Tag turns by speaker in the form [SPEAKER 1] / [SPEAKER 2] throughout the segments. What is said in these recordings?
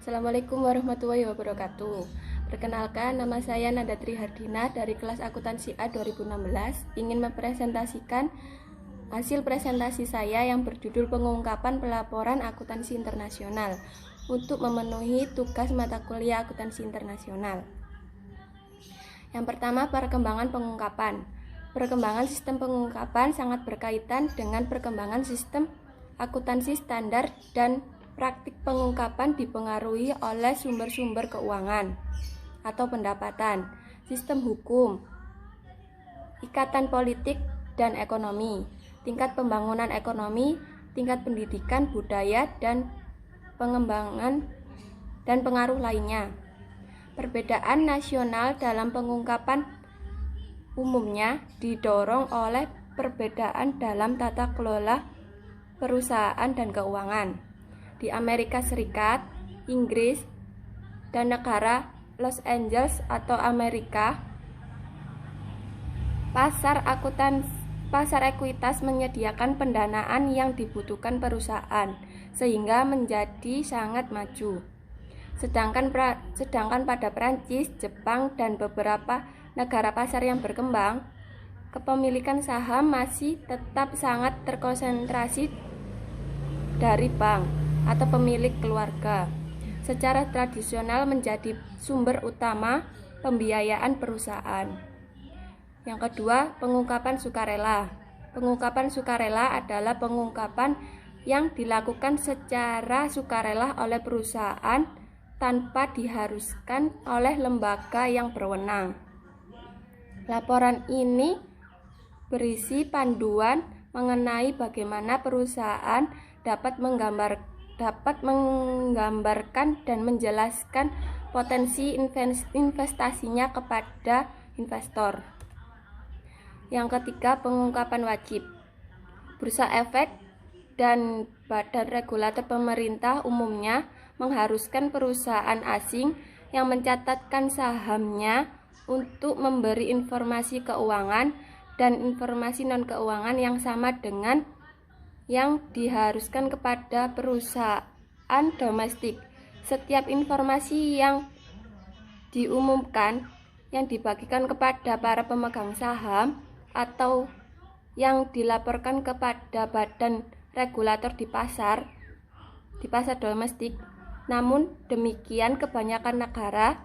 [SPEAKER 1] Assalamualaikum warahmatullahi wabarakatuh. Perkenalkan, nama saya Nada Trihardina dari kelas Akuntansi A 2016. Ingin mempresentasikan hasil presentasi saya yang berjudul Pengungkapan Pelaporan Akuntansi Internasional untuk memenuhi tugas mata kuliah Akuntansi Internasional. Yang pertama, perkembangan pengungkapan. Perkembangan sistem pengungkapan sangat berkaitan dengan perkembangan sistem akuntansi standar dan praktik pengungkapan dipengaruhi oleh sumber-sumber keuangan atau pendapatan, sistem hukum, ikatan politik dan ekonomi, tingkat pembangunan ekonomi, tingkat pendidikan, budaya, dan pengembangan dan pengaruh lainnya. Perbedaan nasional dalam pengungkapan umumnya didorong oleh perbedaan dalam tata kelola perusahaan dan keuangan. Di Amerika Serikat, Inggris, dan negara Los Angeles atau Amerika, pasar ekuitas menyediakan pendanaan yang dibutuhkan perusahaan sehingga menjadi sangat maju. Sedangkan pada Prancis, Jepang, dan beberapa negara pasar yang berkembang, kepemilikan saham masih tetap sangat terkonsentrasi dari bank atau pemilik keluarga. Secara tradisional menjadi sumber utama pembiayaan perusahaan. Yang kedua, pengungkapan sukarela. Pengungkapan sukarela adalah pengungkapan yang dilakukan secara sukarela oleh perusahaan tanpa diharuskan oleh lembaga yang berwenang. Laporan ini berisi panduan mengenai bagaimana perusahaan dapat menggambarkan dan menjelaskan potensi investasinya kepada investor. Yang ketiga, pengungkapan wajib. Bursa Efek dan badan regulator pemerintah umumnya mengharuskan perusahaan asing yang mencatatkan sahamnya untuk memberi informasi keuangan dan informasi non-keuangan yang sama dengan yang diharuskan kepada perusahaan domestik. Setiap informasi yang diumumkan, yang dibagikan kepada para pemegang saham atau yang dilaporkan kepada badan regulator di pasar domestik. Namun demikian, kebanyakan negara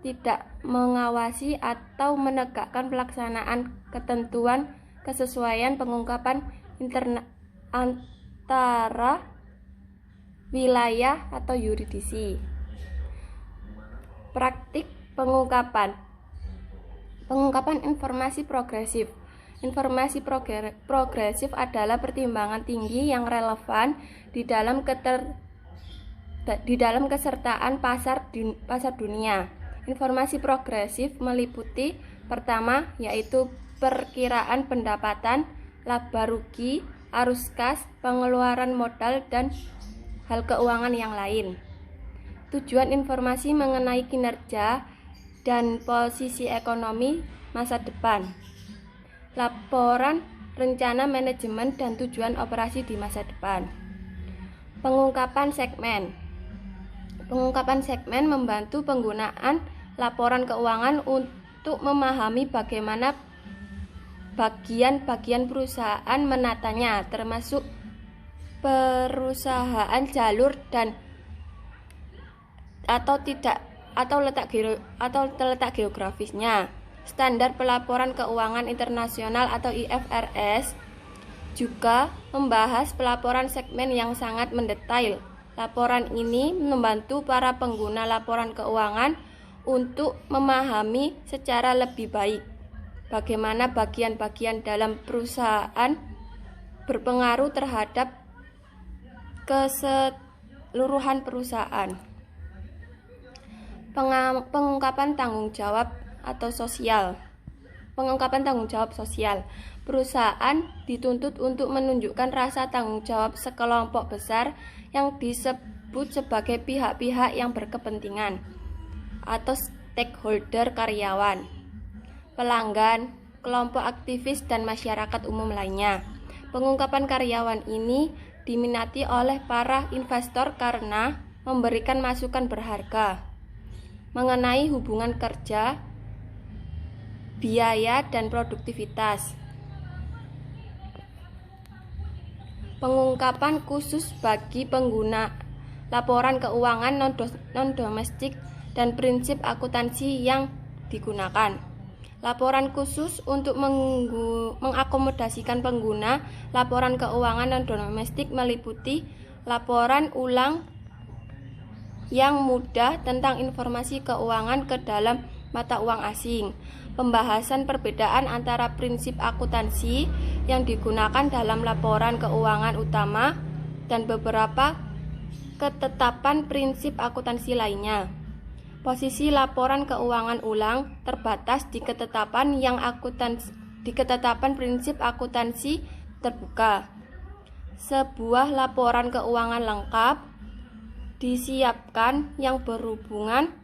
[SPEAKER 1] tidak mengawasi atau menegakkan pelaksanaan ketentuan kesesuaian pengungkapan antara wilayah atau yurisdiksi. Praktik pengungkapan. Pengungkapan informasi progresif. Informasi progresif adalah pertimbangan tinggi yang relevan di dalam kesertaan pasar dunia. Informasi progresif meliputi pertama, yaitu perkiraan pendapatan, laba rugi, arus kas, pengeluaran modal, dan hal keuangan yang lain. Tujuan informasi mengenai kinerja dan posisi ekonomi masa depan. Laporan rencana manajemen dan tujuan operasi di masa depan. Pengungkapan segmen. Pengungkapan segmen membantu penggunaan laporan keuangan untuk memahami bagaimana bagian-bagian perusahaan menatanya, termasuk perusahaan, jalur dan letak geografisnya. Standar pelaporan keuangan internasional atau IFRS juga membahas pelaporan segmen yang sangat mendetail. Laporan ini membantu para pengguna laporan keuangan untuk memahami secara lebih baik bagaimana bagian-bagian dalam perusahaan berpengaruh terhadap keseluruhan perusahaan. Pengungkapan tanggung jawab atau sosial. Pengungkapan tanggung jawab sosial. Perusahaan dituntut untuk menunjukkan rasa tanggung jawab sekelompok besar yang disebut sebagai pihak-pihak yang berkepentingan atau stakeholder, karyawan, pelanggan, kelompok aktivis, dan masyarakat umum lainnya. Pengungkapan karyawan ini diminati oleh para investor karena memberikan masukan berharga mengenai hubungan kerja, biaya, dan produktivitas. Pengungkapan khusus bagi pengguna laporan keuangan non-domestik dan prinsip akuntansi yang digunakan. Laporan khusus untuk mengakomodasikan pengguna laporan keuangan non-domestik meliputi laporan ulang yang mudah tentang informasi keuangan ke dalam mata uang asing, pembahasan perbedaan antara prinsip akuntansi yang digunakan dalam laporan keuangan utama dan beberapa ketetapan prinsip akuntansi lainnya. Posisi laporan keuangan ulang terbatas di ketetapan prinsip akuntansi terbuka. Sebuah laporan keuangan lengkap disiapkan yang berhubungan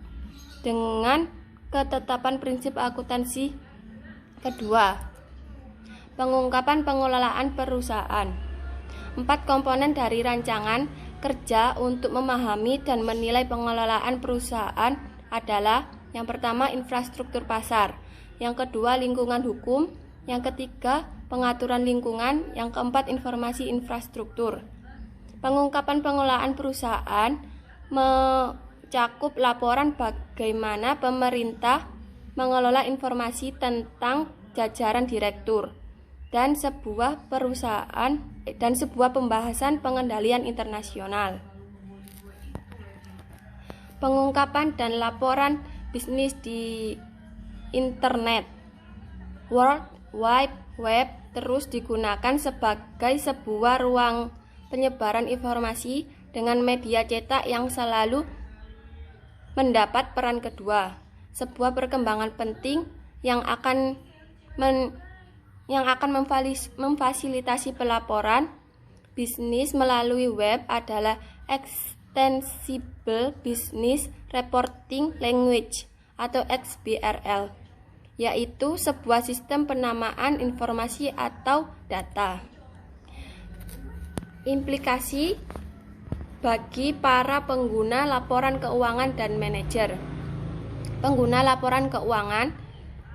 [SPEAKER 1] dengan ketetapan prinsip akuntansi kedua. Pengungkapan pengelolaan perusahaan. 4 komponen dari rancangan kerja untuk memahami dan menilai pengelolaan perusahaan adalah: yang pertama, infrastruktur pasar; yang kedua, lingkungan hukum; yang ketiga, pengaturan lingkungan; yang keempat, informasi infrastruktur. Pengungkapan pengelolaan perusahaan mencakup laporan bagaimana pemerintah mengelola informasi tentang jajaran direktur dan sebuah perusahaan dan sebuah pembahasan pengendalian internasional. Pengungkapan dan laporan bisnis di internet. World Wide Web terus digunakan sebagai sebuah ruang penyebaran informasi dengan media cetak yang selalu mendapat peran kedua. Sebuah perkembangan penting yang akan memfasilitasi pelaporan bisnis melalui web adalah Extensible Business Reporting Language atau XBRL, yaitu sebuah sistem penamaan informasi atau data. Implikasi bagi para pengguna laporan keuangan dan manajer. Pengguna laporan keuangan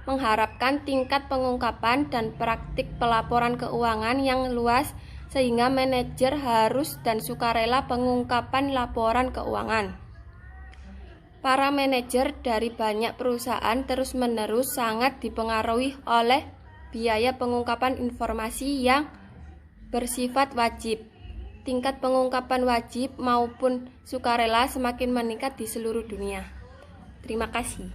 [SPEAKER 1] mengharapkan tingkat pengungkapan dan praktik pelaporan keuangan yang luas sehingga manajer harus dan sukarela pengungkapan laporan keuangan. Para manajer dari banyak perusahaan terus-menerus sangat dipengaruhi oleh biaya pengungkapan informasi yang bersifat wajib. Tingkat pengungkapan wajib maupun sukarela semakin meningkat di seluruh dunia. Terima kasih.